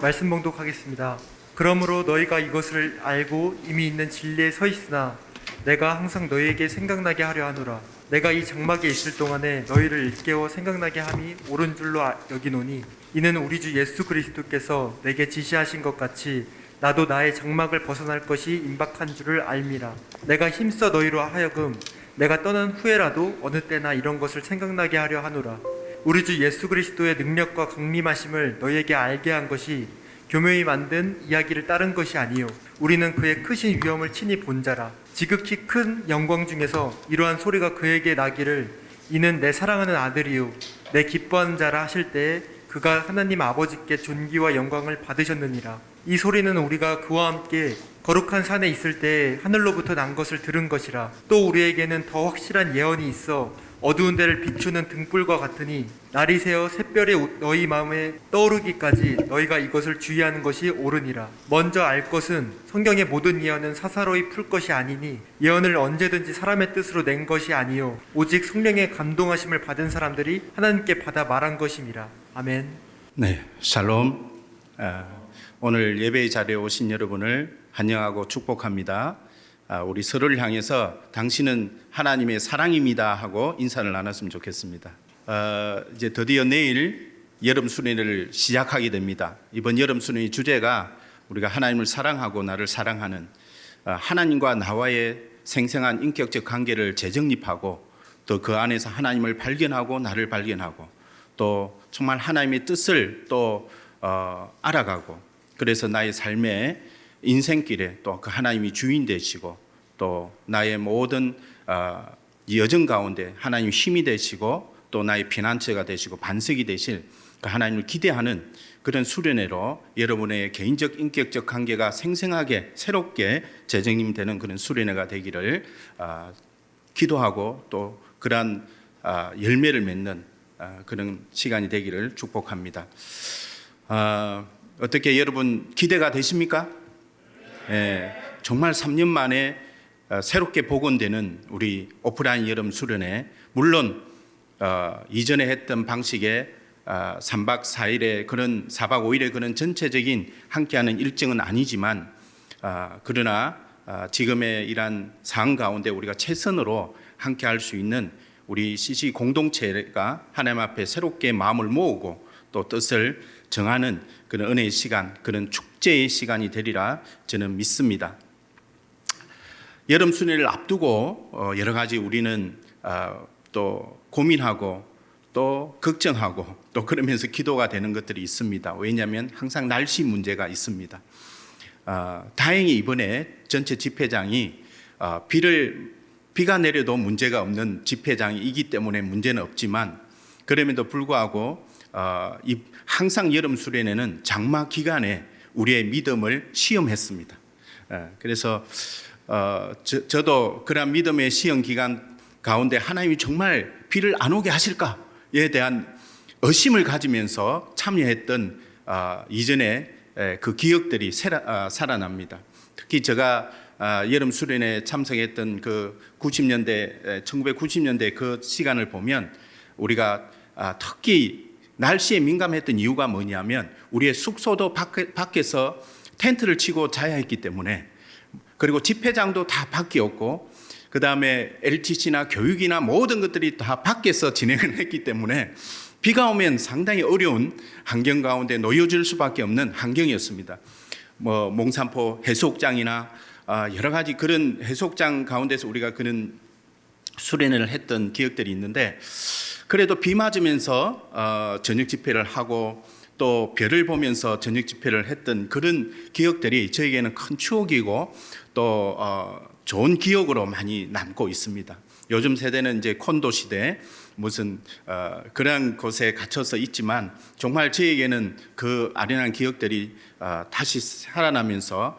말씀 봉독하겠습니다. 그러므로 너희가 이것을 알고 이미 있는 진리에 서 있으나 내가 항상 너희에게 생각나게 하려 하노라. 내가 이 장막에 있을 동안에 너희를 일깨워 생각나게 함이 옳은 줄로 여기노니 이는 우리 주 예수 그리스도께서 내게 지시하신 것 같이 나도 나의 장막을 벗어날 것이 임박한 줄을 알미라. 내가 힘써 너희로 하여금 내가 떠난 후에라도 어느 때나 이런 것을 생각나게 하려 하노라. 우리 주 예수 그리스도의 능력과 강림하심을 너희에게 알게 한 것이 교묘히 만든 이야기를 따른 것이 아니요 우리는 그의 크신 위엄을 친히 본 자라. 지극히 큰 영광 중에서 이러한 소리가 그에게 나기를 이는 내 사랑하는 아들이요 내 기뻐하는 자라 하실 때에 그가 하나님 아버지께 존귀와 영광을 받으셨느니라. 이 소리는 우리가 그와 함께 거룩한 산에 있을 때 하늘로부터 난 것을 들은 것이라. 또 우리에게는 더 확실한 예언이 있어 어두운 데를 비추는 등불과 같으니 날이 새어 샛별이 너희 마음에 떠오르기까지 너희가 이것을 주의하는 것이 옳으니라. 먼저 알 것은 성경의 모든 예언은 사사로이 풀 것이 아니니 예언을 언제든지 사람의 뜻으로 낸 것이 아니요 오직 성령의 감동하심을 받은 사람들이 하나님께 받아 말한 것임이라. 아멘. 네, 샬롬. 오늘 예배의 자리에 오신 여러분을 환영하고 축복합니다. 우리 서로를 향해서 당신은 하나님의 사랑입니다 하고 인사를 나눴으면 좋겠습니다. 이제 드디어 내일 여름 수련회를 시작하게 됩니다. 이번 여름 수련회 주제가 우리가 하나님을 사랑하고 나를 사랑하는 하나님과 나와의 생생한 인격적 관계를 재정립하고 또 그 안에서 하나님을 발견하고 나를 발견하고 또 정말 하나님의 뜻을 또 알아가고 그래서 나의 삶의 인생길에 또 그 하나님이 주인 되시고 또 나의 모든 여정 가운데 하나님이 힘이 되시고 또 나의 피난처가 되시고 반석이 되실 그 하나님을 기대하는 그런 수련회로 여러분의 개인적 인격적 관계가 생생하게 새롭게 재정립되는 그런 수련회가 되기를 기도하고 또 그러한 열매를 맺는 그런 시간이 되기를 축복합니다. 어떻게 여러분 기대가 되십니까? 예, 정말 3년 만에 새롭게 복원되는 우리 오프라인 여름 수련회, 물론 이전에 했던 방식의 3박 4일의 그런 4박 5일의 그런 전체적인 함께하는 일정은 아니지만 그러나 지금의 이러한 상황 가운데 우리가 최선으로 함께할 수 있는 우리 CC 공동체가 하나님 앞에 새롭게 마음을 모으고 또 뜻을 정하는 그런 은혜의 시간, 그런 축제의 시간이 되리라 저는 믿습니다. 여름 수련회를 앞두고 여러 가지 우리는 또 고민하고 또 걱정하고 또 그러면서 기도가 되는 것들이 있습니다. 왜냐하면 항상 날씨 문제가 있습니다. 다행히 이번에 전체 집회장이 비가 내려도 문제가 없는 집회장이기 때문에 문제는 없지만 그럼에도 불구하고 항상 여름 수련회는 장마 기간에 우리의 믿음을 시험했습니다. 그래서 저도 그런 믿음의 시험 기간 가운데 하나님이 정말 비를 안 오게 하실까에 대한 의심을 가지면서 참여했던 이전에 그 기억들이 살아납니다. 특히 제가 여름 수련회에 참석했던 그 1990년대 그 시간을 보면 우리가 특히 날씨에 민감했던 이유가 뭐냐면 우리의 숙소도 밖에서 텐트를 치고 자야 했기 때문에 그리고 집회장도 다 밖이었고 그 다음에 LTC나 교육이나 모든 것들이 다 밖에서 진행을 했기 때문에 비가 오면 상당히 어려운 환경 가운데 놓여질 수밖에 없는 환경이었습니다. 몽산포 해수욕장이나 여러 가지 그런 해수욕장 가운데서 우리가 그런 수련회를 했던 기억들이 있는데 그래도 비 맞으면서 저녁 집회를 하고 또 별을 보면서 저녁 집회를 했던 그런 기억들이 저에게는 큰 추억이고 또 좋은 기억으로 많이 남고 있습니다. 요즘 세대는 이제 콘도 시대 무슨 그런 곳에 갇혀서 있지만 정말 저에게는 그 아련한 기억들이 다시 살아나면서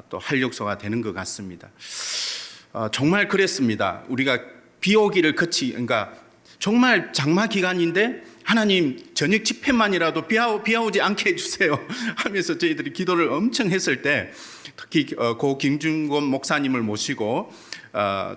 또 활력소가 되는 것 같습니다. 정말 그랬습니다. 우리가 비 오기를 그러니까 정말 장마 기간인데 하나님 저녁 집회만이라도 비 오지 않게 해주세요 하면서 저희들이 기도를 엄청 했을 때 특히 고 김준곤 목사님을 모시고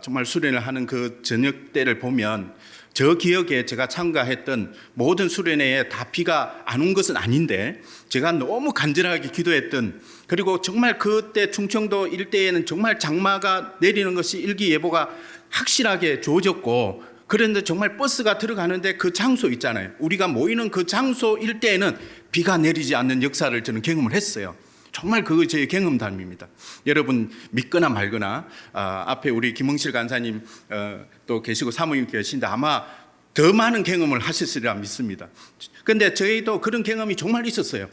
정말 수련을 하는 그 저녁 때를 보면 저 기억에 제가 참가했던 모든 수련회에 다 비가 안 온 것은 아닌데 제가 너무 간절하게 기도했던, 그리고 정말 그때 충청도 일대에는 정말 장마가 내리는 것이 일기예보가 확실하게 주어졌고, 그런데 정말 버스가 들어가는데 그 장소 있잖아요. 우리가 모이는 그 장소 일대에는 비가 내리지 않는 역사를 저는 경험을 했어요. 정말 그거 제 경험담입니다. 여러분 믿거나 말거나 앞에 우리 김흥실 간사님 또 계시고 사모님 계신데 아마 더 많은 경험을 하셨으리라 믿습니다. 그런데 저희도 그런 경험이 정말 있었어요.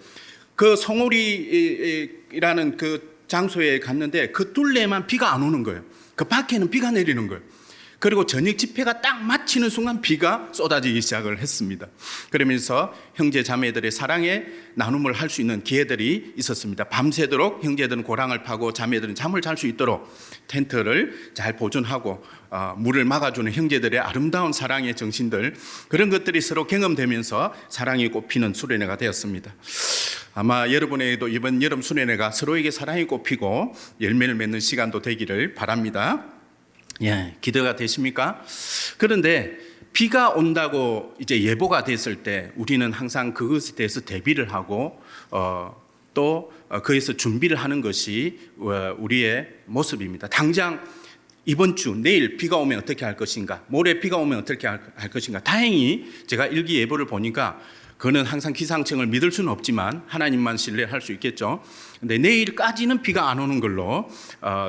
그 송오리라는 그 장소에 갔는데 그 둘레만 비가 안 오는 거예요. 그 밖에는 비가 내리는 거예요. 그리고 저녁 집회가 딱 마치는 순간 비가 쏟아지기 시작을 했습니다. 그러면서 형제 자매들의 사랑의 나눔을 할 수 있는 기회들이 있었습니다. 밤새도록 형제들은 고랑을 파고 자매들은 잠을 잘 수 있도록 텐트를 잘 보존하고 물을 막아주는 형제들의 아름다운 사랑의 정신들, 그런 것들이 서로 경험되면서 사랑이 꽃피는 수련회가 되었습니다. 아마 여러분에게도 이번 여름 수련회가 서로에게 사랑이 꽃피고 열매를 맺는 시간도 되기를 바랍니다. 예, 기대가 되십니까? 그런데 비가 온다고 이제 예보가 됐을 때 우리는 항상 그것에 대해서 대비를 하고 또 거기서 준비를 하는 것이 우리의 모습입니다. 당장 이번 주 내일 비가 오면 어떻게 할 것인가, 모레 비가 오면 어떻게 할 것인가. 다행히 제가 일기예보를 보니까 그거는 항상 기상청을 믿을 수는 없지만 하나님만 신뢰할 수 있겠죠. 근데 내일까지는 비가 안 오는 걸로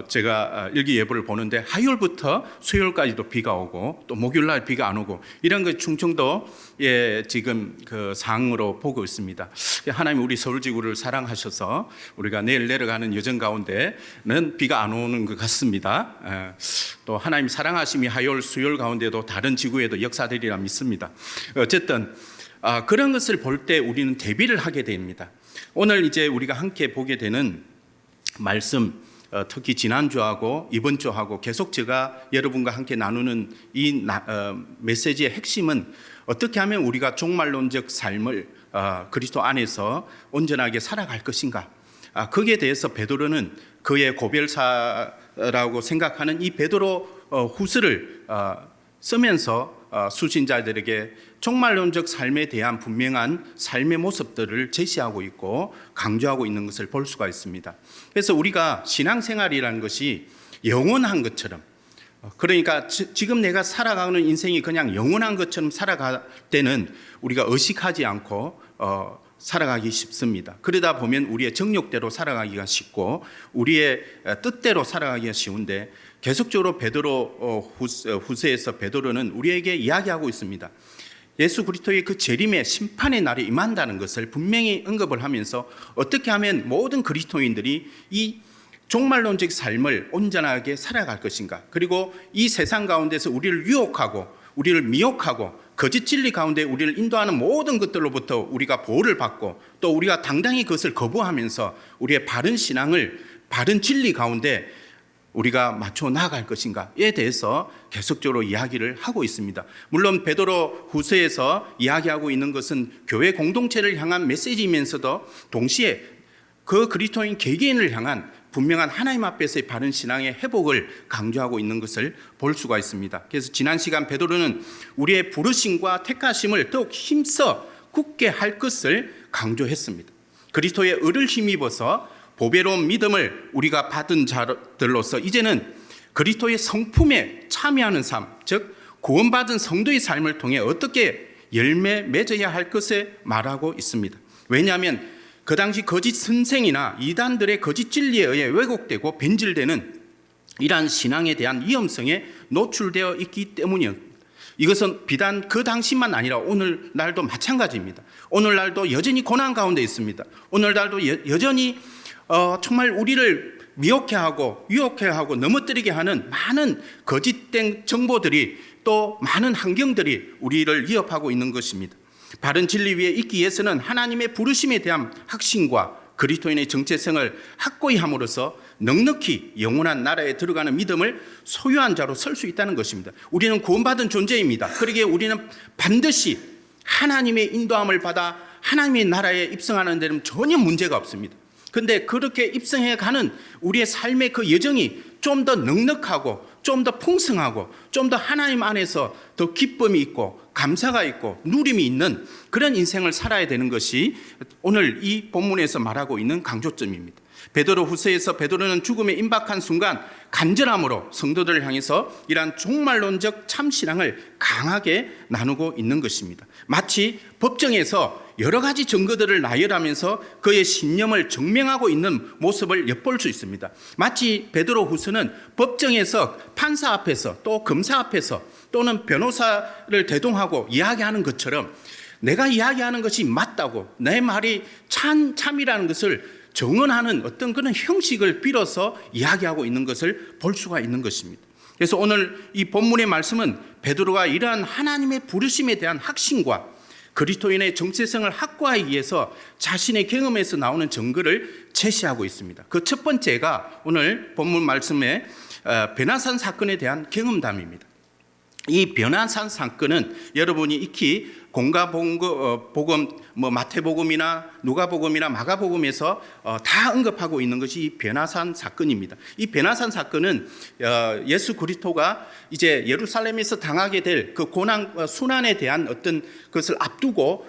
제가 일기예보를 보는데, 화요일부터 수요일까지도 비가 오고 또 목요일날 비가 안 오고, 이런 것 충청도에 지금 그 상황으로 보고 있습니다. 하나님 우리 서울지구를 사랑하셔서 우리가 내일 내려가는 여정 가운데는 비가 안 오는 것 같습니다. 또 하나님 사랑하심이 화요일 수요일 가운데도 다른 지구에도 역사되리라 믿습니다. 어쨌든 그런 것을 볼 때 우리는 대비를 하게 됩니다. 오늘 이제 우리가 함께 보게 되는 말씀, 특히 지난주하고 이번 주하고 계속 제가 여러분과 함께 나누는 이 메시지의 핵심은 어떻게 하면 우리가 종말론적 삶을 그리스도 안에서 온전하게 살아갈 것인가. 거기에 대해서 베드로는 그의 고별사라고 생각하는 이 베드로 후서를 쓰면서 수신자들에게 종말론적 삶에 대한 분명한 삶의 모습들을 제시하고 있고 강조하고 있는 것을 볼 수가 있습니다. 그래서 우리가 신앙생활이라는 것이 영원한 것처럼, 그러니까 지금 내가 살아가는 인생이 그냥 영원한 것처럼 살아갈 때는 우리가 의식하지 않고 살아가기 쉽습니다. 그러다 보면 우리의 정욕대로 살아가기가 쉽고 우리의 뜻대로 살아가기가 쉬운데, 계속적으로 베드로 후서에서 베드로는 우리에게 이야기하고 있습니다. 예수 그리스도의 그 재림의 심판의 날이 임한다는 것을 분명히 언급을 하면서 어떻게 하면 모든 그리스도인들이 이 종말론적 삶을 온전하게 살아갈 것인가, 그리고 이 세상 가운데서 우리를 유혹하고 우리를 미혹하고 거짓 진리 가운데 우리를 인도하는 모든 것들로부터 우리가 보호를 받고 또 우리가 당당히 그것을 거부하면서 우리의 바른 신앙을 바른 진리 가운데 우리가 맞춰 나아갈 것인가에 대해서 계속적으로 이야기를 하고 있습니다. 물론 베드로 후서에서 이야기하고 있는 것은 교회 공동체를 향한 메시지이면서도 동시에 그 그리스도인 개개인을 향한 분명한 하나님 앞에서의 바른 신앙의 회복을 강조하고 있는 것을 볼 수가 있습니다. 그래서 지난 시간 베드로는 우리의 부르심과 택하심을 더욱 힘써 굳게 할 것을 강조했습니다. 그리스도의 의를 힘입어서 보배로운 믿음을 우리가 받은 자들로서 이제는 그리스도의 성품에 참여하는 삶, 즉 구원받은 성도의 삶을 통해 어떻게 열매 맺어야 할 것에 말하고 있습니다. 왜냐하면 그 당시 거짓 선생이나 이단들의 거짓 진리에 의해 왜곡되고 변질되는 이러한 신앙에 대한 위험성에 노출되어 있기 때문이었습니다. 이것은 비단 그 당시만 아니라 오늘날도 마찬가지입니다. 오늘날도 여전히 고난 가운데 있습니다. 오늘날도 여전히 정말 우리를 미혹해하고 유혹해하고 넘어뜨리게 하는 많은 거짓된 정보들이 또 많은 환경들이 우리를 위협하고 있는 것입니다. 바른 진리 위에 있기 위해서는 하나님의 부르심에 대한 확신과 그리스도인의 정체성을 확고히 함으로써 넉넉히 영원한 나라에 들어가는 믿음을 소유한 자로 설 수 있다는 것입니다. 우리는 구원받은 존재입니다. 그러기에 우리는 반드시 하나님의 인도함을 받아 하나님의 나라에 입성하는 데는 전혀 문제가 없습니다. 그런데 그렇게 입성해 가는 우리의 삶의 그 여정이 좀 더 넉넉하고 좀 더 풍성하고 좀 더 하나님 안에서 더 기쁨이 있고 감사가 있고 누림이 있는 그런 인생을 살아야 되는 것이 오늘 이 본문에서 말하고 있는 강조점입니다. 베드로 후서에서 베드로는 죽음에 임박한 순간 간절함으로 성도들을 향해서 이러한 종말론적 참신앙을 강하게 나누고 있는 것입니다. 마치 법정에서 여러 가지 증거들을 나열하면서 그의 신념을 증명하고 있는 모습을 엿볼 수 있습니다. 마치 베드로 후서는 법정에서 판사 앞에서 또 검사 앞에서 또는 변호사를 대동하고 이야기하는 것처럼 내가 이야기하는 것이 맞다고 내 말이 참이라는 것을 정언하는 어떤 그런 형식을 빌어서 이야기하고 있는 것을 볼 수가 있는 것입니다. 그래서 오늘 이 본문의 말씀은 베드로가 이러한 하나님의 부르심에 대한 확신과 그리스도인의 정체성을 확고하기 위해서 자신의 경험에서 나오는 증거를 제시하고 있습니다. 그 첫 번째가 오늘 본문 말씀의 변화산 사건에 대한 경험담입니다. 이 변화산 사건은 여러분이 익히 공가복음, 마태복음이나 누가복음이나 마가복음에서 다 언급하고 있는 것이 이 변화산 사건입니다. 이 변화산 사건은 예수 그리스도가 이제 예루살렘에서 당하게 될 그 고난 순환에 대한 어떤 것을 앞두고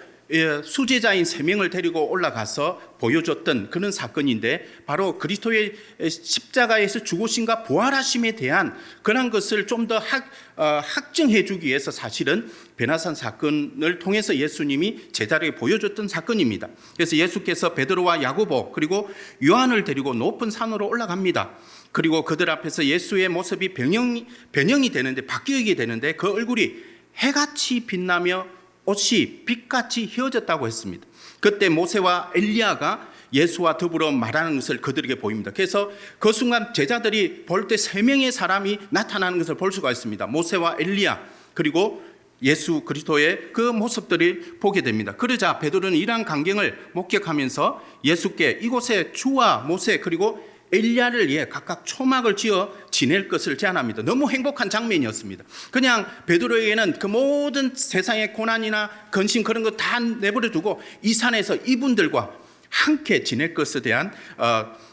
수제자인 3명을 데리고 올라가서 보여줬던 그런 사건인데 바로 그리스도의 십자가에서 죽으심과 부활하심에 대한 그런 것을 좀 더 확증해 주기 위해서 사실은 변화산 사건을 통해서 예수님이 제자들에게 보여줬던 사건입니다. 그래서 예수께서 베드로와 야고보 그리고 요한을 데리고 높은 산으로 올라갑니다. 그리고 그들 앞에서 예수의 모습이 변형이 되는데 바뀌게 되는데 그 얼굴이 해같이 빛나며 옷이 빛같이 휘어졌다고 했습니다. 그때 모세와 엘리야가 예수와 더불어 말하는 것을 그들에게 보입니다. 그래서 그 순간 제자들이 볼 때 3명의 사람이 나타나는 것을 볼 수가 있습니다. 모세와 엘리야 그리고 예수 그리스도의 그 모습들이 보게 됩니다. 그러자 베드로는 이러한 광경을 목격하면서 예수께 이곳에 주와 모세 그리고 엘리야를 위해 각각 초막을 지어 지낼 것을 제안합니다. 너무 행복한 장면이었습니다. 그냥 베드로에게는 그 모든 세상의 고난이나 근심 그런 거 다 내버려 두고 이 산에서 이분들과 함께 지낼 것에 대한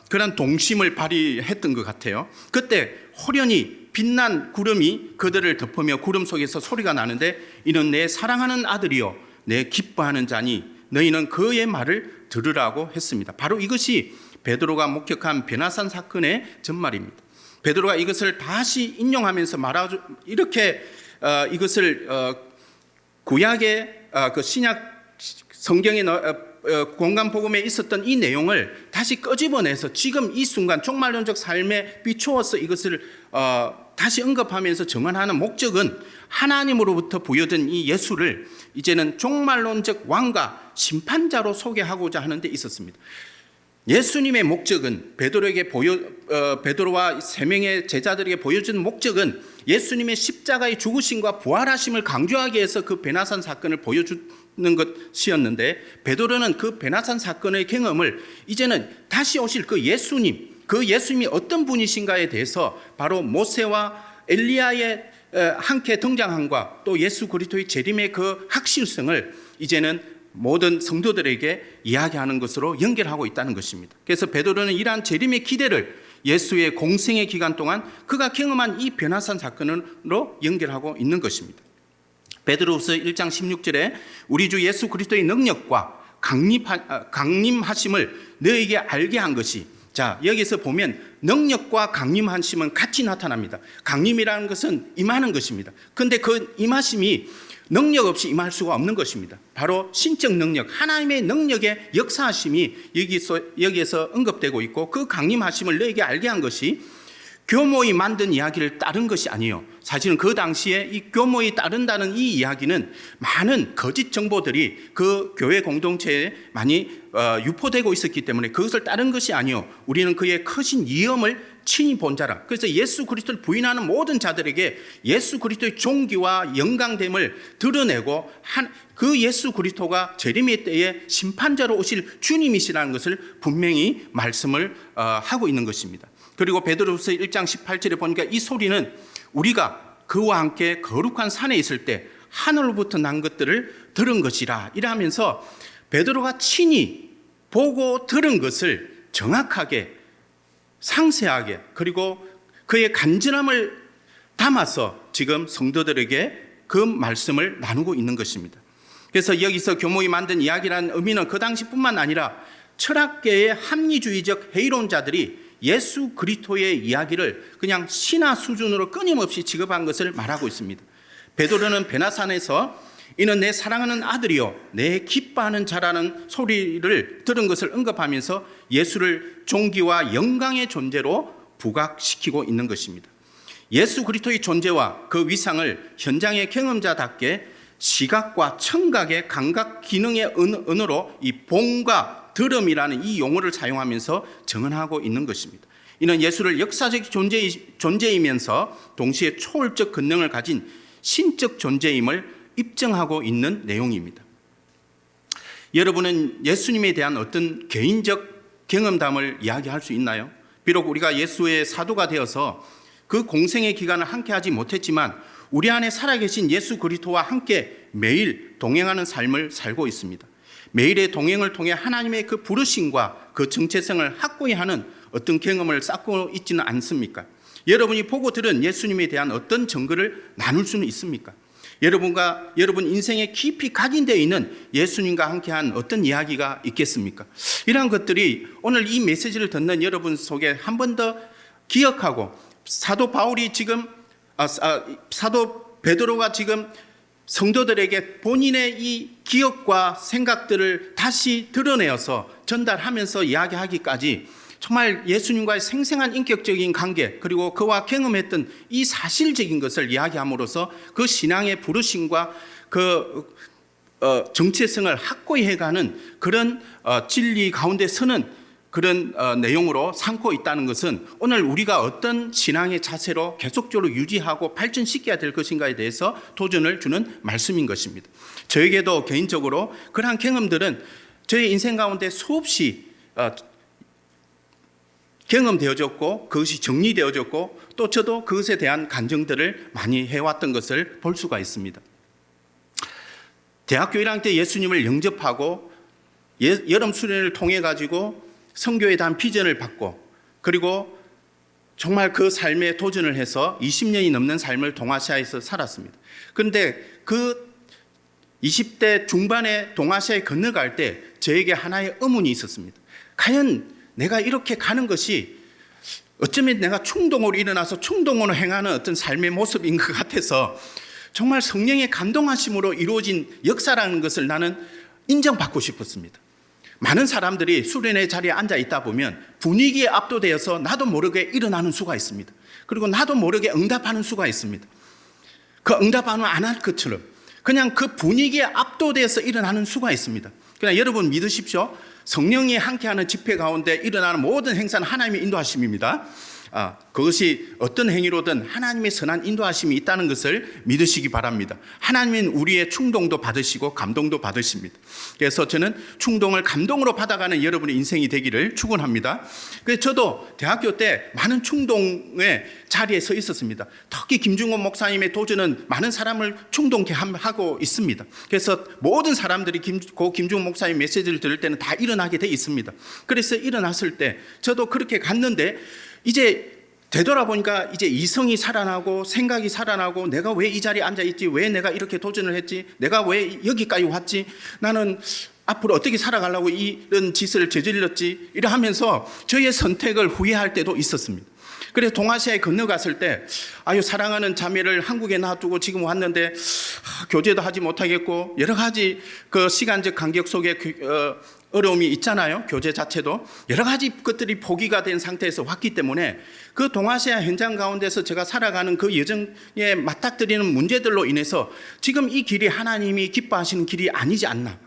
그런 동심을 발휘했던 것 같아요. 그때 호련히 빛난 구름이 그들을 덮으며 구름 속에서 소리가 나는데 이는 내 사랑하는 아들이요 내 기뻐하는 자니 너희는 그의 말을 들으라고 했습니다. 바로 이것이 베드로가 목격한 변화산 사건의 전말입니다. 베드로가 이것을 다시 인용하면서 말하죠. 이렇게 이것을 구약의 그 신약 성경의 공간복음에 있었던 이 내용을 다시 끄집어내서 지금 이 순간 종말론적 삶에 비추어서 이것을 다시 언급하면서 정언하는 목적은 하나님으로부터 보여준 이 예수를 이제는 종말론적 왕과 심판자로 소개하고자 하는 데 있었습니다. 예수님의 목적은 베드로와 3명의 제자들에게 보여준 목적은 예수님의 십자가의 죽으심과 부활하심을 강조하기 위해서 그 변화산 사건을 보여주는 것이었는데 베드로는 그 변화산 사건의 경험을 이제는 다시 오실 그 예수님이 어떤 분이신가에 대해서 바로 모세와 엘리야의 함께 등장함과 또 예수 그리스도의 재림의 그 확실성을 이제는 모든 성도들에게 이야기하는 것으로 연결하고 있다는 것입니다. 그래서 베드로는 이러한 재림의 기대를 예수의 공생의 기간 동안 그가 경험한 이 변화산 사건으로 연결하고 있는 것입니다. 베드로후서 1장 16절에 우리 주 예수 그리스도의 능력과 강림하심을 너에게 알게 한 것이, 자 여기서 보면 능력과 강림하심은 같이 나타납니다. 강림이라는 것은 임하는 것입니다. 그런데 그 임하심이 능력 없이 임할 수가 없는 것입니다. 바로 신적 능력, 하나님의 능력의 역사하심이 여기에서 언급되고 있고 그 강림하심을 너에게 알게 한 것이 교모이 만든 이야기를 따른 것이 아니에요. 사실은 그 당시에 이 교모이 따른다는 이 이야기는 많은 거짓 정보들이 그 교회 공동체에 많이 유포되고 있었기 때문에 그것을 따른 것이 아니에요. 우리는 그의 크신 위엄을 친히 본 자라. 그래서 예수 그리스도를 부인하는 모든 자들에게 예수 그리스도의 존귀와 영광됨을 드러내고 그 예수 그리스도가 재림의 때에 심판자로 오실 주님이시라는 것을 분명히 말씀을 하고 있는 것입니다. 그리고 베드로후서 1장 18절에 보니까 이 소리는 우리가 그와 함께 거룩한 산에 있을 때 하늘로부터 난 것들을 들은 것이라 이러면서 베드로가 친히 보고 들은 것을 정확하게 상세하게 그리고 그의 간절함을 담아서 지금 성도들에게 그 말씀을 나누고 있는 것입니다. 그래서 여기서 교목이 만든 이야기라는 의미는 그 당시뿐만 아니라 철학계의 합리주의적 회의론자들이 예수 그리스도의 이야기를 그냥 신화 수준으로 끊임없이 취급한 것을 말하고 있습니다. 베드로는 베나산에서 이는 내 사랑하는 아들이요 내 기뻐하는 자라는 소리를 들은 것을 언급하면서 예수를 존귀와 영광의 존재로 부각시키고 있는 것입니다. 예수 그리스도의 존재와 그 위상을 현장의 경험자답게 시각과 청각의 감각 기능의 언어로 이 본과 들음이라는 이 용어를 사용하면서 증언하고 있는 것입니다. 이는 예수를 역사적 존재이면서 동시에 초월적 권능을 가진 신적 존재임을 입증하고 있는 내용입니다. 여러분은 예수님에 대한 어떤 개인적 경험담을 이야기할 수 있나요? 비록 우리가 예수의 사도가 되어서 그 공생의 기간을 함께 하지 못했지만 우리 안에 살아계신 예수 그리스도와 함께 매일 동행하는 삶을 살고 있습니다. 매일의 동행을 통해 하나님의 그 부르심과 그 정체성을 확고히 하는 어떤 경험을 쌓고 있지는 않습니까? 여러분이 보고 들은 예수님에 대한 어떤 증거를 나눌 수는 있습니까? 여러분 인생에 깊이 각인되어 있는 예수님과 함께한 어떤 이야기가 있겠습니까? 이러한 것들이 오늘 이 메시지를 듣는 여러분 속에 한 번 더 기억하고 사도 베드로가 지금 성도들에게 본인의 이 기억과 생각들을 다시 드러내어서 전달하면서 이야기하기까지 정말 예수님과의 생생한 인격적인 관계 그리고 그와 경험했던 이 사실적인 것을 이야기함으로써 그 신앙의 부르심과 그 정체성을 확고히 해가는 그런 진리 가운데 서는 그런 내용으로 삼고 있다는 것은 오늘 우리가 어떤 신앙의 자세로 계속적으로 유지하고 발전시켜야 될 것인가에 대해서 도전을 주는 말씀인 것입니다. 저에게도 개인적으로 그러한 경험들은 저의 인생 가운데 수없이 경험되어졌고 그것이 정리되어졌고 또 저도 그것에 대한 간증들을 많이 해왔던 것을 볼 수가 있습니다. 대학교 1학년 때 예수님을 영접하고 여름 수련을 통해 가지고 선교에 대한 비전을 받고 그리고 정말 그 삶에 도전을 해서 20년이 넘는 삶을 동아시아에서 살았습니다. 그런데 그 20대 중반에 동아시아에 건너갈 때 저에게 하나의 의문이 있었습니다. 과연 내가 이렇게 가는 것이 어쩌면 내가 충동으로 일어나서 충동으로 행하는 어떤 삶의 모습인 것 같아서 정말 성령의 감동하심으로 이루어진 역사라는 것을 나는 인정받고 싶었습니다. 많은 사람들이 수련회 자리에 앉아 있다 보면 분위기에 압도되어서 나도 모르게 일어나는 수가 있습니다. 그리고 나도 모르게 응답하는 수가 있습니다. 그 응답하면 안 할 것처럼 그냥 그 분위기에 압도되어서 일어나는 수가 있습니다. 그러나 여러분 믿으십시오. 성령이 함께하는 집회 가운데 일어나는 모든 행사는 하나님의 인도하심입니다. 그것이 어떤 행위로든 하나님의 선한 인도하심이 있다는 것을 믿으시기 바랍니다. 하나님은 우리의 충동도 받으시고 감동도 받으십니다. 그래서 저는 충동을 감동으로 받아가는 여러분의 인생이 되기를 축원합니다. 그래서 저도 대학교 때 많은 충동의 자리에 서 있었습니다. 특히 김중원 목사님의 도전은 많은 사람을 충동케 하고 있습니다. 그래서 모든 사람들이 김중원 목사님 메시지를 들을 때는 다 일어나게 돼 있습니다. 그래서 일어났을 때 저도 그렇게 갔는데 이제 되돌아보니까 이제 이성이 살아나고 생각이 살아나고 내가 왜 이 자리에 앉아있지? 왜 내가 이렇게 도전을 했지? 내가 왜 여기까지 왔지? 나는 앞으로 어떻게 살아가려고 이런 짓을 저질렀지? 이래 하면서 저의 선택을 후회할 때도 있었습니다. 그래서 동아시아에 건너갔을 때 사랑하는 자매를 한국에 놔두고 지금 왔는데 교제도 하지 못하겠고 여러 가지 그 시간적 간격 속에 어려움이 있잖아요. 교제 자체도 여러 가지 것들이 포기가 된 상태에서 왔기 때문에 그 동아시아 현장 가운데서 제가 살아가는 그 여정에 맞닥뜨리는 문제들로 인해서 지금 이 길이 하나님이 기뻐하시는 길이 아니지 않나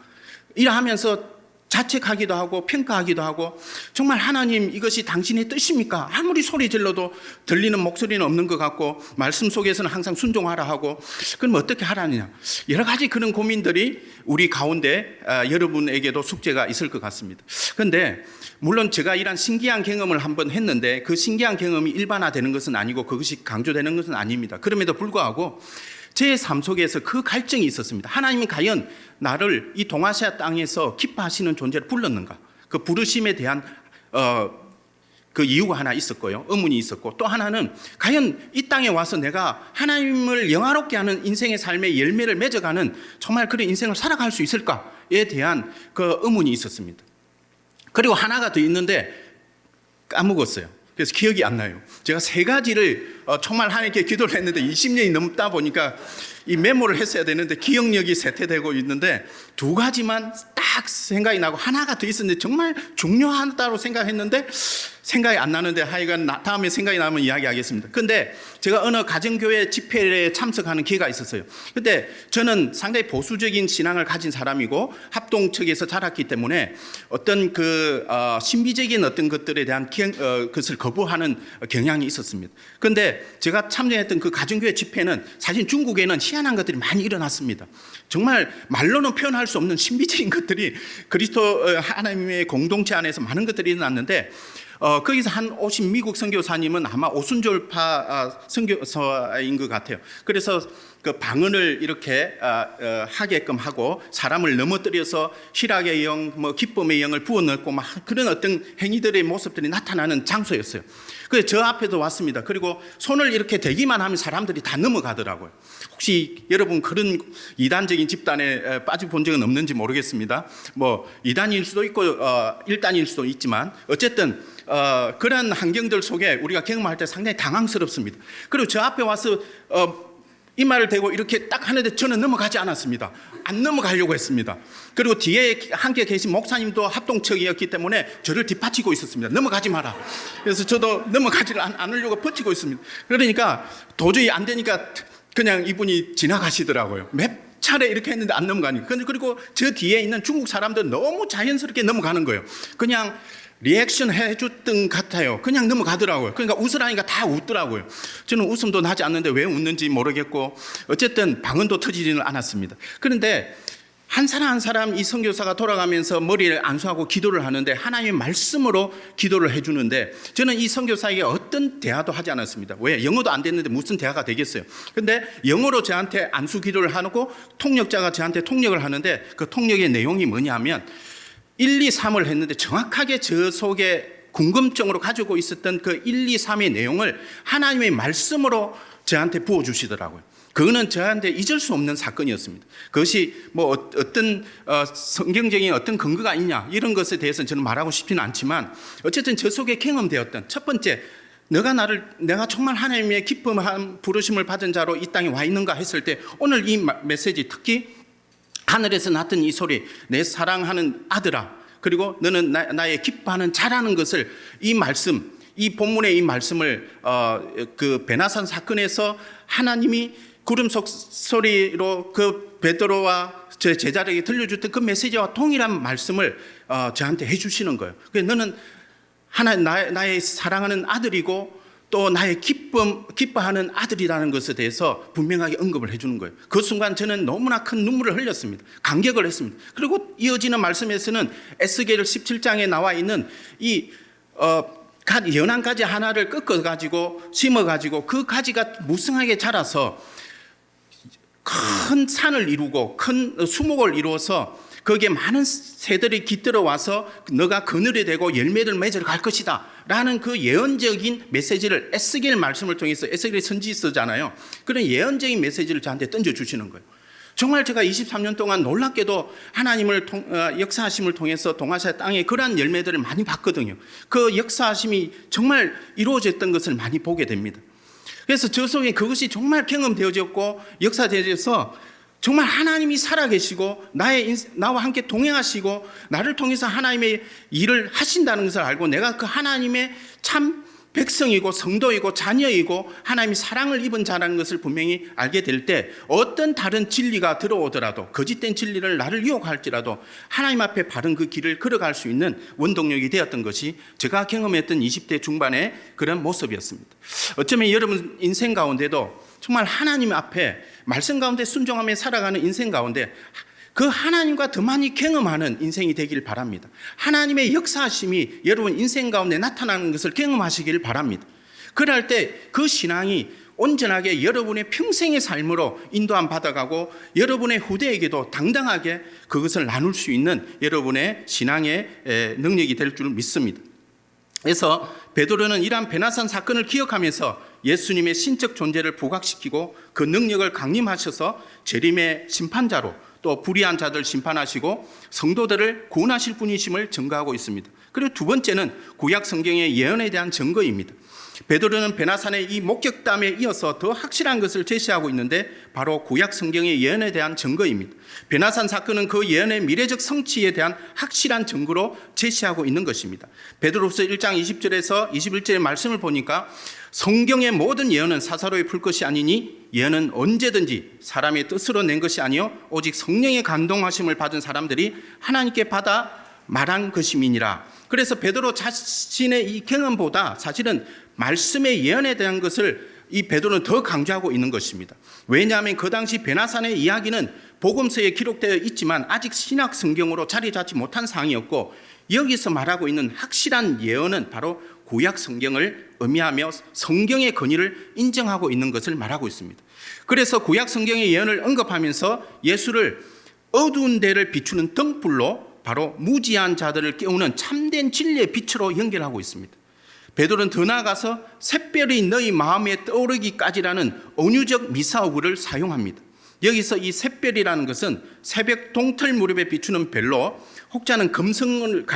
이러하면서 자책하기도 하고 평가하기도 하고 정말 하나님 이것이 당신의 뜻입니까? 아무리 소리 질러도 들리는 목소리는 없는 것 같고 말씀 속에서는 항상 순종하라 하고 그럼 어떻게 하라느냐 여러 가지 그런 고민들이 우리 가운데 여러분에게도 숙제가 있을 것 같습니다. 그런데 물론 제가 이런 신기한 경험을 한번 했는데 그 신기한 경험이 일반화되는 것은 아니고 그것이 강조되는 것은 아닙니다. 그럼에도 불구하고 제 삶 속에서 그 갈증이 있었습니다. 하나님이 과연 나를 이 동아시아 땅에서 기뻐하시는 존재를 불렀는가? 그 부르심에 대한 그 이유가 하나 있었고요. 의문이 있었고, 또 하나는 과연 이 땅에 와서 내가 하나님을 영화롭게 하는 인생의 삶의 열매를 맺어가는 정말 그런 인생을 살아갈 수 있을까에 대한 그 의문이 있었습니다. 그리고 하나가 더 있는데 까먹었어요. 그래서 기억이 안 나요. 제가 세 가지를 정말 하나님께 기도를 했는데 20년이 넘다 보니까 이 메모를 했어야 되는데 기억력이 쇠퇴되고 있는데 두 가지만 딱 생각이 나고 하나가 더 있었는데 정말 중요하다고 생각했는데 생각이 안 나는데 하여간 다음에 생각이 나면 이야기하겠습니다. 근데 제가 어느 가정교회 집회에 참석하는 기회가 있었어요. 그때 저는 상당히 보수적인 신앙을 가진 사람이고 합동 측에서 자랐기 때문에 어떤 그 신비적인 어떤 것들에 대한 것을 거부하는 경향이 있었습니다. 근데 제가 참여했던 그 가정교회 집회는 사실 중국에는 희한한 것들이 많이 일어났습니다. 정말 말로는 표현할 수 없는 신비적인 것들이 그리스도 하나님의 공동체 안에서 많은 것들이 일어났는데 거기서 한 오신 미국 선교사님은 아마 오순절파 선교사인 것 같아요. 그래서 그 방언을 이렇게 하게끔 하고 사람을 넘어뜨려서 희락의 영, 뭐 기쁨의 영을 부어넣고 막 그런 어떤 행위들의 모습들이 나타나는 장소였어요. 그래서 저 앞에도 왔습니다. 그리고 손을 이렇게 대기만 하면 사람들이 다 넘어가더라고요. 혹시 여러분 그런 이단적인 집단에 빠져본 적은 없는지 모르겠습니다. 뭐 이단일 수도 있고 일단일 수도 있지만 어쨌든 그런 환경들 속에 우리가 경험할 때 상당히 당황스럽습니다. 그리고 저 앞에 와서 이마를 대고 이렇게 딱 하는데 저는 넘어가지 않았습니다. 안 넘어가려고 했습니다. 그리고 뒤에 함께 계신 목사님도 합동측이었기 때문에 저를 뒷받치고 있었습니다. 넘어가지 마라. 그래서 저도 넘어가지 않으려고 버티고 있습니다. 그러니까 도저히 안 되니까 그냥 이분이 지나가시더라고요. 몇 차례 이렇게 했는데 안 넘어가니까. 그리고 저 뒤에 있는 중국 사람들 너무 자연스럽게 넘어가는 거예요. 그냥 리액션 해줬던 같아요. 그냥 넘어가더라고요. 그러니까 웃으라니까 다 웃더라고요. 저는 웃음도 나지 않는데 왜 웃는지 모르겠고 어쨌든 방언도 터지지는 않았습니다. 그런데 한 사람 한 사람 이 선교사가 돌아가면서 머리를 안수하고 기도를 하는데 하나님의 말씀으로 기도를 해주는데 저는 이 선교사에게 어떤 대화도 하지 않았습니다. 왜? 영어도 안 됐는데 무슨 대화가 되겠어요. 근데 영어로 저한테 안수 기도를 하고 통역자가 저한테 통역을 하는데 그 통역의 내용이 뭐냐면 1, 2, 3을 했는데 정확하게 저 속에 궁금증으로 가지고 있었던 그 1, 2, 3의 내용을 하나님의 말씀으로 저한테 부어주시더라고요. 그거는 저한테 잊을 수 없는 사건이었습니다. 그것이 뭐 어떤 성경적인 어떤 근거가 있냐 이런 것에 대해서는 저는 말하고 싶지는 않지만 어쨌든 저 속에 경험되었던 첫 번째 내가 정말 하나님의 기쁨한 부르심을 받은 자로 이 땅에 와 있는가 했을 때 오늘 이 메시지 특히 하늘에서 났던 이 소리 내 사랑하는 아들아 그리고 너는 나의 기뻐하는 자라는 것을 이 말씀 이 본문의 이 말씀을 그 베나산 사건에서 하나님이 구름 속 소리로 그 베드로와 제 제자에게 들려줬던 그 메시지와 동일한 말씀을 저한테 해주시는 거예요. 그래서 너는 나의 사랑하는 아들이고 또 나의 기뻐하는 아들이라는 것에 대해서 분명하게 언급을 해주는 거예요. 그 순간 저는 너무나 큰 눈물을 흘렸습니다. 감격을 했습니다. 그리고 이어지는 말씀에서는 에스겔 17장에 나와 있는 이 연한 가지 하나를 꺾어가지고 심어가지고 그 가지가 무성하게 자라서 큰 산을 이루고 큰 수목을 이루어서 거기에 많은 새들이 깃들어 와서 너가 그늘이 되고 열매를 맺으러 갈 것이다 라는 그 예언적인 메시지를 에스겔 말씀을 통해서 에스겔이 선지서잖아요. 그런 예언적인 메시지를 저한테 던져주시는 거예요. 정말 제가 23년 동안 놀랍게도 하나님을 역사하심을 통해서 동아시아 땅에 그러한 열매들을 많이 봤거든요. 그 역사하심이 정말 이루어졌던 것을 많이 보게 됩니다. 그래서 저 속에 그것이 정말 경험되어졌고 역사되어져서 정말 하나님이 살아계시고 나와 함께 동행하시고 나를 통해서 하나님의 일을 하신다는 것을 알고 내가 그 하나님의 참 백성이고 성도이고 자녀이고 하나님이 사랑을 입은 자라는 것을 분명히 알게 될 때 어떤 다른 진리가 들어오더라도 거짓된 진리를 나를 유혹할지라도 하나님 앞에 바른 그 길을 걸어갈 수 있는 원동력이 되었던 것이 제가 경험했던 20대 중반의 그런 모습이었습니다. 어쩌면 여러분 인생 가운데도 정말 하나님 앞에 말씀 가운데 순종하며 살아가는 인생 가운데 그 하나님과 더 많이 경험하는 인생이 되길 바랍니다. 하나님의 역사하심이 여러분 인생 가운데 나타나는 것을 경험하시길 바랍니다. 그럴 때 그 신앙이 온전하게 여러분의 평생의 삶으로 인도함 받아가고 여러분의 후대에게도 당당하게 그것을 나눌 수 있는 여러분의 신앙의 능력이 될 줄 믿습니다. 그래서 베드로는 이러한 베나산 사건을 기억하면서 예수님의 신적 존재를 부각시키고 그 능력을 강림하셔서 재림의 심판자로 또 불의한 자들 심판하시고 성도들을 구원하실 분이심을 증거하고 있습니다. 그리고 두 번째는 구약 성경의 예언에 대한 증거입니다. 베드로는 베나산의 이 목격담에 이어서 더 확실한 것을 제시하고 있는데 바로 구약 성경의 예언에 대한 증거입니다. 베나산 사건은 그 예언의 미래적 성취에 대한 확실한 증거로 제시하고 있는 것입니다. 베드로후서 1장 20절에서 21절의 말씀을 보니까 성경의 모든 예언은 사사로이 풀 것이 아니니 예언은 언제든지 사람의 뜻으로 낸 것이 아니요 오직 성령의 감동하심을 받은 사람들이 하나님께 받아 말한 것임이니라. 그래서 베드로 자신의 이 경험보다 사실은 말씀의 예언에 대한 것을 이 베드로는 더 강조하고 있는 것입니다. 왜냐하면 그 당시 베나산의 이야기는 복음서에 기록되어 있지만 아직 신약 성경으로 자리 잡지 못한 사항이었고 여기서 말하고 있는 확실한 예언은 바로 구약 성경을 의미하며 성경의 권위를 인정하고 있는 것을 말하고 있습니다. 그래서 구약 성경의 예언을 언급하면서 예수를 어두운 데를 비추는 등불로 바로 무지한 자들을 깨우는 참된 진리의 빛으로 연결하고 있습니다. 베드로는 더 나아가서 샛별이 너희 마음에 떠오르기까지라는 언유적 미사어구를 사용합니다. 여기서 이 샛별이라는 것은 새벽 동틀 무렵에 비추는 별로 혹자는 금성을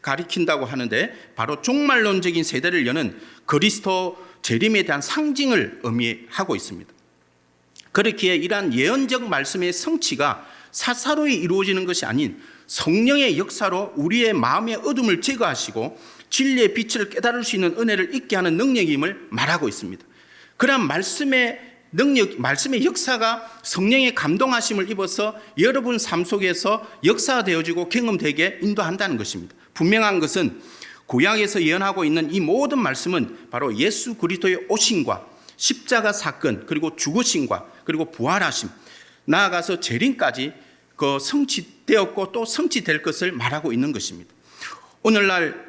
가리킨다고 하는데 바로 종말론적인 세대를 여는 그리스도 재림에 대한 상징을 의미하고 있습니다. 그렇기에 이러한 예언적 말씀의 성취가 사사로이 이루어지는 것이 아닌 성령의 역사로 우리의 마음의 어둠을 제거하시고 진리의 빛을 깨달을 수 있는 은혜를 있게 하는 능력임을 말하고 있습니다. 그러한 말씀의 능력, 말씀의 역사가 성령의 감동하심을 입어서 여러분 삶 속에서 역사되어지고 경험되게 인도한다는 것입니다. 분명한 것은 구약에서 예언하고 있는 이 모든 말씀은 바로 예수 그리스도의 오심과 십자가 사건 그리고 죽으심과 그리고 부활하심 나아가서 재림까지 그 성취되었고 또 성취될 것을 말하고 있는 것입니다. 오늘날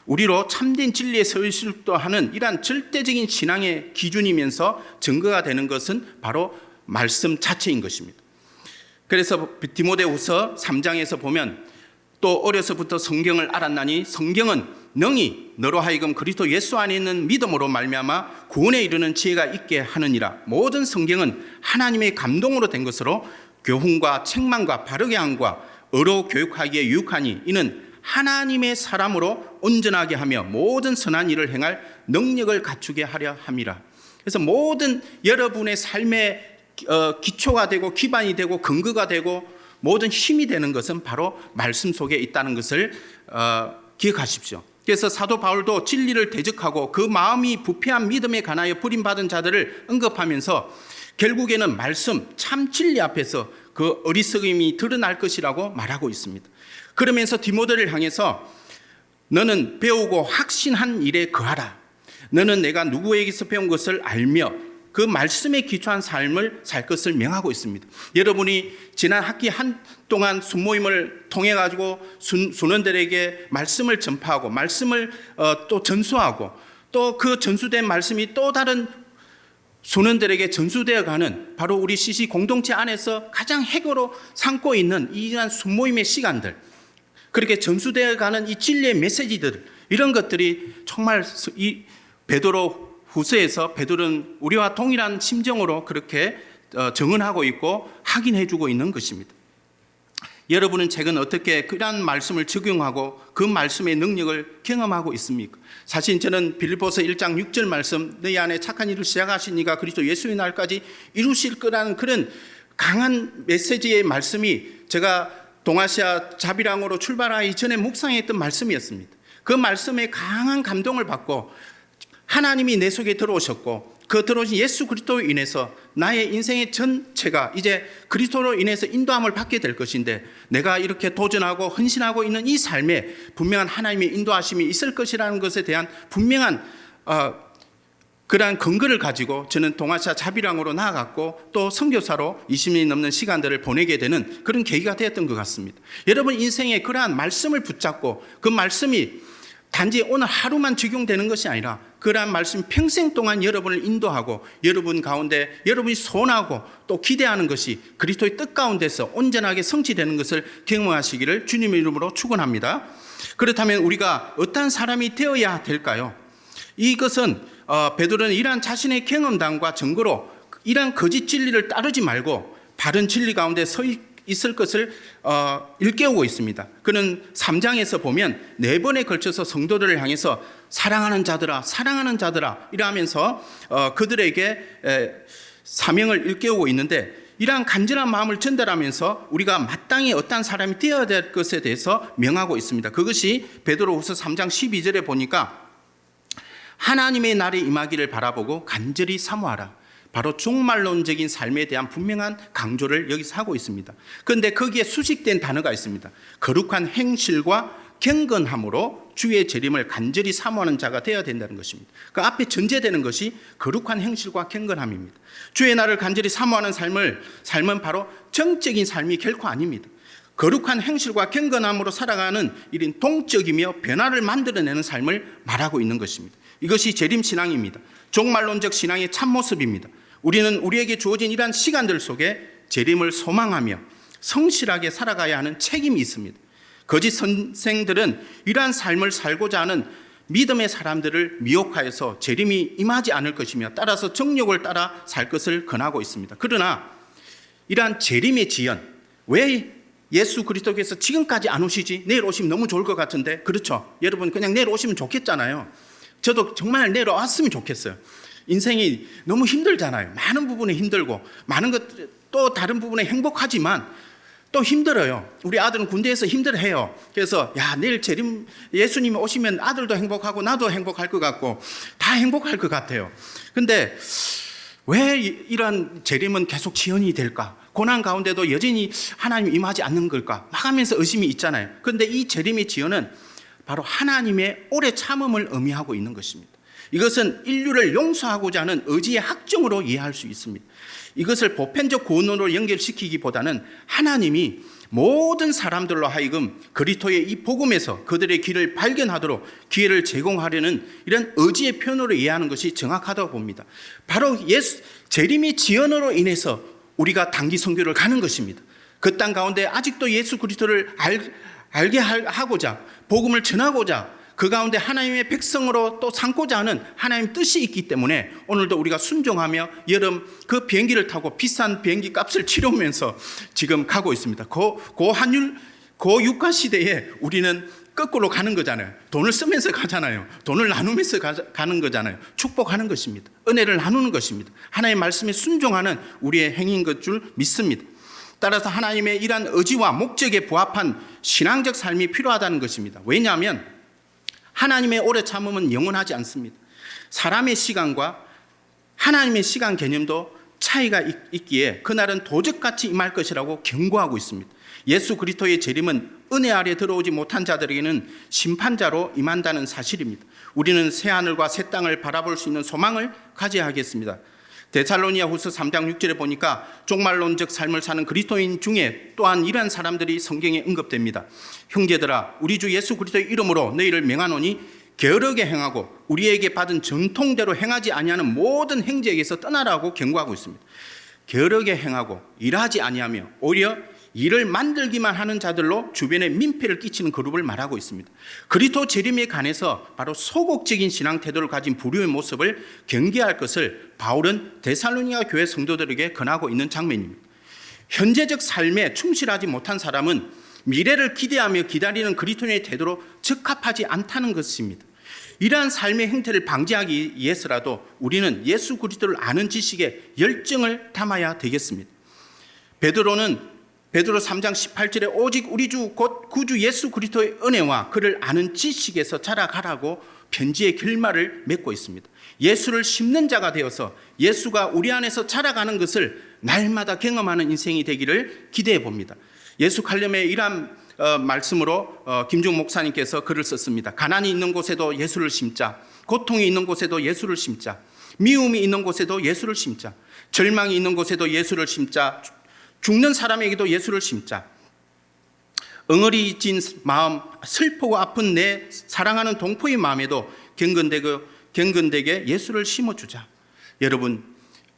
우리로 참된 진리에 서 있을 때 하는 이러한 절대적인 신앙의 기준이면서 증거가 되는 것은 바로 말씀 자체인 것입니다. 그래서 디모데후서 3장에서 보면 또 어려서부터 성경을 알았나니 성경은 능히 너로 하여금 그리스도 예수 안에 있는 믿음으로 말미암아 구원에 이르는 지혜가 있게 하느니라. 모든 성경은 하나님의 감동으로 된 것으로 교훈과 책망과 바르게 함과 의로 교육하기에 유익하니 이는 하나님의 사람으로 온전하게 하며 모든 선한 일을 행할 능력을 갖추게 하려 함이라. 그래서 모든 여러분의 삶의 기초가 되고 기반이 되고 근거가 되고 모든 힘이 되는 것은 바로 말씀 속에 있다는 것을 기억하십시오. 그래서 사도 바울도 진리를 대적하고 그 마음이 부패한 믿음에 관하여 버림받은 자들을 언급하면서 결국에는 말씀 참 진리 앞에서 그 어리석음이 드러날 것이라고 말하고 있습니다. 그러면서 디모데를 향해서 너는 배우고 확신한 일에 거하라. 너는 내가 누구에게서 배운 것을 알며 그 말씀에 기초한 삶을 살 것을 명하고 있습니다. 여러분이 지난 학기 한동안 순모임을 통해 가지고 순원들에게 말씀을 전파하고 말씀을 또 전수하고 또 그 전수된 말씀이 또 다른 순원들에게 전수되어 가는 바로 우리 CC 공동체 안에서 가장 핵으로 삼고 있는 이러한 순모임의 시간들, 그렇게 전수되어 가는 이 진리의 메시지들, 이런 것들이 정말 이 베드로 후서에서 베드로는 우리와 동일한 심정으로 그렇게 정언하고 있고 확인해주고 있는 것입니다. 여러분은 최근 어떻게 그러한 말씀을 적용하고 그 말씀의 능력을 경험하고 있습니까? 사실 저는 빌립보서 1장 6절 말씀 너희 안에 착한 일을 시작하신 이가 그리스도 예수의 날까지 이루실 거라는 그런 강한 메시지의 말씀이 제가 동아시아 자비랑으로 출발하기 전에 묵상했던 말씀이었습니다. 그 말씀에 강한 감동을 받고 하나님이 내 속에 들어오셨고 그 들어오신 예수 그리스도로 인해서 나의 인생의 전체가 이제 그리스도로 인해서 인도함을 받게 될 것인데 내가 이렇게 도전하고 헌신하고 있는 이 삶에 분명한 하나님의 인도하심이 있을 것이라는 것에 대한 분명한 그러한 근거를 가지고 저는 동아시아 자비랑으로 나아갔고 또 선교사로 20년이 넘는 시간들을 보내게 되는 그런 계기가 되었던 것 같습니다. 여러분 인생에 그러한 말씀을 붙잡고 그 말씀이 단지 오늘 하루만 적용되는 것이 아니라 그러한 말씀 평생 동안 여러분을 인도하고 여러분 가운데 여러분이 소원하고 또 기대하는 것이 그리스도의 뜻 가운데서 온전하게 성취되는 것을 경험하시기를 주님의 이름으로 축원합니다. 그렇다면 우리가 어떤 사람이 되어야 될까요? 이것은 베드로는 이러한 자신의 경험담과 증거로 이러한 거짓 진리를 따르지 말고 바른 진리 가운데 서 있을 것을 일깨우고 있습니다. 그는 3장에서 보면 4번에 걸쳐서 성도들을 향해서 사랑하는 자들아 사랑하는 자들아 이러면서 그들에게 사명을 일깨우고 있는데, 이러한 간절한 마음을 전달하면서 우리가 마땅히 어떤 사람이 되어야 될 것에 대해서 명하고 있습니다. 그것이 베드로후서 3장 12절에 보니까 하나님의 날이 임하기를 바라보고 간절히 사모하라. 바로 종말론적인 삶에 대한 분명한 강조를 여기서 하고 있습니다. 그런데 거기에 수식된 단어가 있습니다. 거룩한 행실과 경건함으로 주의 재림을 간절히 사모하는 자가 되어야 된다는 것입니다. 그 앞에 전제되는 것이 거룩한 행실과 경건함입니다. 주의 날을 간절히 사모하는 삶은 바로 정적인 삶이 결코 아닙니다. 거룩한 행실과 경건함으로 살아가는 이런 동적이며 변화를 만들어내는 삶을 말하고 있는 것입니다. 이것이 재림신앙입니다. 종말론적 신앙의 참모습입니다. 우리는 우리에게 주어진 이러한 시간들 속에 재림을 소망하며 성실하게 살아가야 하는 책임이 있습니다. 거짓 선생들은 이러한 삶을 살고자 하는 믿음의 사람들을 미혹하여서 재림이 임하지 않을 것이며 따라서 정욕을 따라 살 것을 권하고 있습니다. 그러나 이러한 재림의 지연, 왜 예수 그리스도께서 지금까지 안 오시지? 내일 오시면 너무 좋을 것 같은데. 그렇죠? 여러분 그냥 내일 오시면 좋겠잖아요. 저도 정말 내일 왔으면 좋겠어요. 인생이 너무 힘들잖아요. 많은 부분에 힘들고 많은 것 또 다른 부분에 행복하지만 또 힘들어요. 우리 아들은 군대에서 힘들어해요. 그래서 내일 재림 예수님이 오시면 아들도 행복하고 나도 행복할 것 같고 다 행복할 것 같아요. 근데 왜 이런 재림은 계속 지연이 될까? 고난 가운데도 여전히 하나님이 임하지 않는 걸까? 막 하면서 의심이 있잖아요. 그런데 이 재림의 지연은 바로 하나님의 오래 참음을 의미하고 있는 것입니다. 이것은 인류를 용서하고자 하는 의지의 확정으로 이해할 수 있습니다. 이것을 보편적 구원으로 연결시키기보다는 하나님이 모든 사람들로 하여금 그리스도의 이 복음에서 그들의 길을 발견하도록 기회를 제공하려는 이런 의지의 표현으로 이해하는 것이 정확하다고 봅니다. 바로 재림의 지연으로 인해서 우리가 단기 선교를 가는 것입니다. 그 땅 가운데 아직도 예수 그리스도를 알게 하고자 복음을 전하고자 그 가운데 하나님의 백성으로 또 삼고자 하는 하나님의 뜻이 있기 때문에 오늘도 우리가 순종하며 여름 그 비행기를 타고 비싼 비행기 값을 치르면서 지금 가고 있습니다. 고유가 시대에 우리는 거꾸로 가는 거잖아요. 돈을 쓰면서 가잖아요. 돈을 나누면서 가는 거잖아요. 축복하는 것입니다. 은혜를 나누는 것입니다. 하나님의 말씀에 순종하는 우리의 행위인 것 줄 믿습니다. 따라서 하나님의 이러한 의지와 목적에 부합한 신앙적 삶이 필요하다는 것입니다. 왜냐하면 하나님의 오래 참음은 영원하지 않습니다. 사람의 시간과 하나님의 시간 개념도 차이가 있기에 그날은 도적같이 임할 것이라고 경고하고 있습니다. 예수 그리스도의 재림은 은혜 아래 들어오지 못한 자들에게는 심판자로 임한다는 사실입니다. 우리는 새 하늘과 새 땅을 바라볼 수 있는 소망을 가져야 하겠습니다. 데살로니가후서 3장 6절에 보니까 종말론적 삶을 사는 그리스도인 중에 또한 이러한 사람들이 성경에 언급됩니다. 형제들아 우리 주 예수 그리스도의 이름으로 너희를 명하노니 게으르게 행하고 우리에게 받은 전통대로 행하지 아니하는 모든 행제에게서 떠나라고 경고하고 있습니다. 게으르게 행하고 일하지 아니하며 오히려 일을 만들기만 하는 자들로 주변에 민폐를 끼치는 그룹을 말하고 있습니다. 그리스도 재림에 관해서 바로 소극적인 신앙 태도를 가진 부류의 모습을 경계할 것을 바울은 데살로니가 교회 성도들에게 권하고 있는 장면입니다. 현재적 삶에 충실하지 못한 사람은 미래를 기대하며 기다리는 그리스도인의 태도로 적합하지 않다는 것입니다. 이러한 삶의 행태를 방지하기 위해서라도 우리는 예수 그리스도를 아는 지식에 열정을 담아야 되겠습니다. 베드로 3장 18절에 오직 우리 주 곧 구주 예수 그리스도의 은혜와 그를 아는 지식에서 자라가라고 편지의 결말을 맺고 있습니다. 예수를 심는 자가 되어서 예수가 우리 안에서 자라가는 것을 날마다 경험하는 인생이 되기를 기대해 봅니다. 예수 칼럼의 이러한 말씀으로 김종 목사님께서 글을 썼습니다. 가난이 있는 곳에도 예수를 심자, 고통이 있는 곳에도 예수를 심자, 미움이 있는 곳에도 예수를 심자, 절망이 있는 곳에도 예수를 심자, 죽는 사람에게도 예수를 심자. 엉어리진 마음, 슬프고 아픈 내 사랑하는 동포의 마음에도 경건되게 예수를 심어주자. 여러분,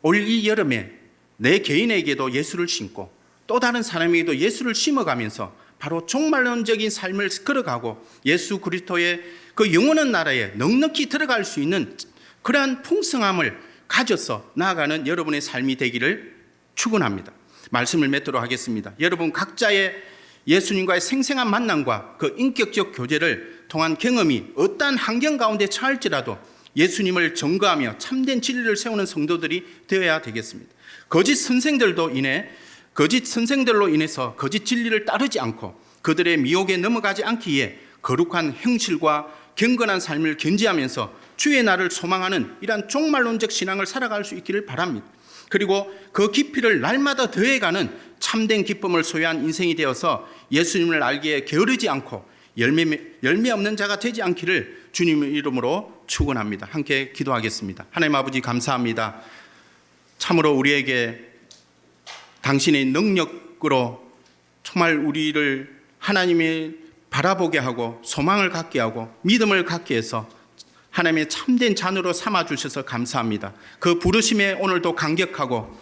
올 이 여름에 내 개인에게도 예수를 심고 또 다른 사람에게도 예수를 심어가면서 바로 종말론적인 삶을 걸어가고 예수 그리스도의 그 영원한 나라에 넉넉히 들어갈 수 있는 그러한 풍성함을 가져서 나아가는 여러분의 삶이 되기를 축원합니다. 말씀을 맺도록 하겠습니다. 여러분 각자의 예수님과의 생생한 만남과 그 인격적 교제를 통한 경험이 어떠한 환경 가운데 처할지라도 예수님을 전거하며 참된 진리를 세우는 성도들이 되어야 되겠습니다. 거짓 선생들로 인해서 거짓 진리를 따르지 않고 그들의 미혹에 넘어가지 않기 위해 거룩한 행실과 경건한 삶을 견지하면서 주의 날을 소망하는 이러한 종말론적 신앙을 살아갈 수 있기를 바랍니다. 그리고 그 깊이를 날마다 더해가는 참된 기쁨을 소유한 인생이 되어서 예수님을 알기에 게으르지 않고 열매 없는 자가 되지 않기를 주님의 이름으로 축원합니다. 함께 기도하겠습니다. 하나님 아버지 감사합니다. 참으로 우리에게 당신의 능력으로 정말 우리를 하나님이 바라보게 하고 소망을 갖게 하고 믿음을 갖게 해서 하나님의 참된 자녀로 삼아주셔서 감사합니다. 그 부르심에 오늘도 감격하고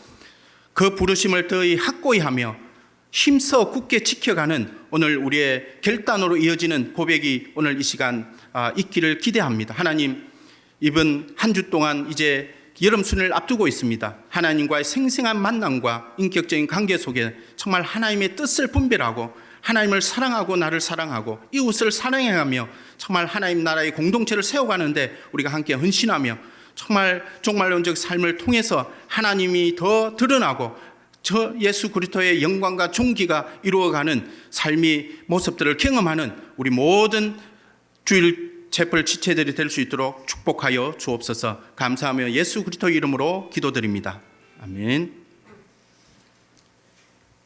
그 부르심을 더히 확고히 하며 힘써 굳게 지켜가는 오늘 우리의 결단으로 이어지는 고백이 오늘 이 시간 있기를 기대합니다. 하나님, 이번 한 주 동안 이제 여름 수련을 앞두고 있습니다. 하나님과의 생생한 만남과 인격적인 관계 속에 정말 하나님의 뜻을 분별하고 하나님을 사랑하고 나를 사랑하고 이웃을 사랑해가며 정말 하나님 나라의 공동체를 세워가는데 우리가 함께 헌신하며 정말 종말론적 삶을 통해서 하나님이 더 드러나고 저 예수 그리스도의 영광과 존귀가 이루어가는 삶의 모습들을 경험하는 우리 모든 주일 채플 지체들이 될 수 있도록 축복하여 주옵소서. 감사하며 예수 그리스도 이름으로 기도드립니다. 아멘.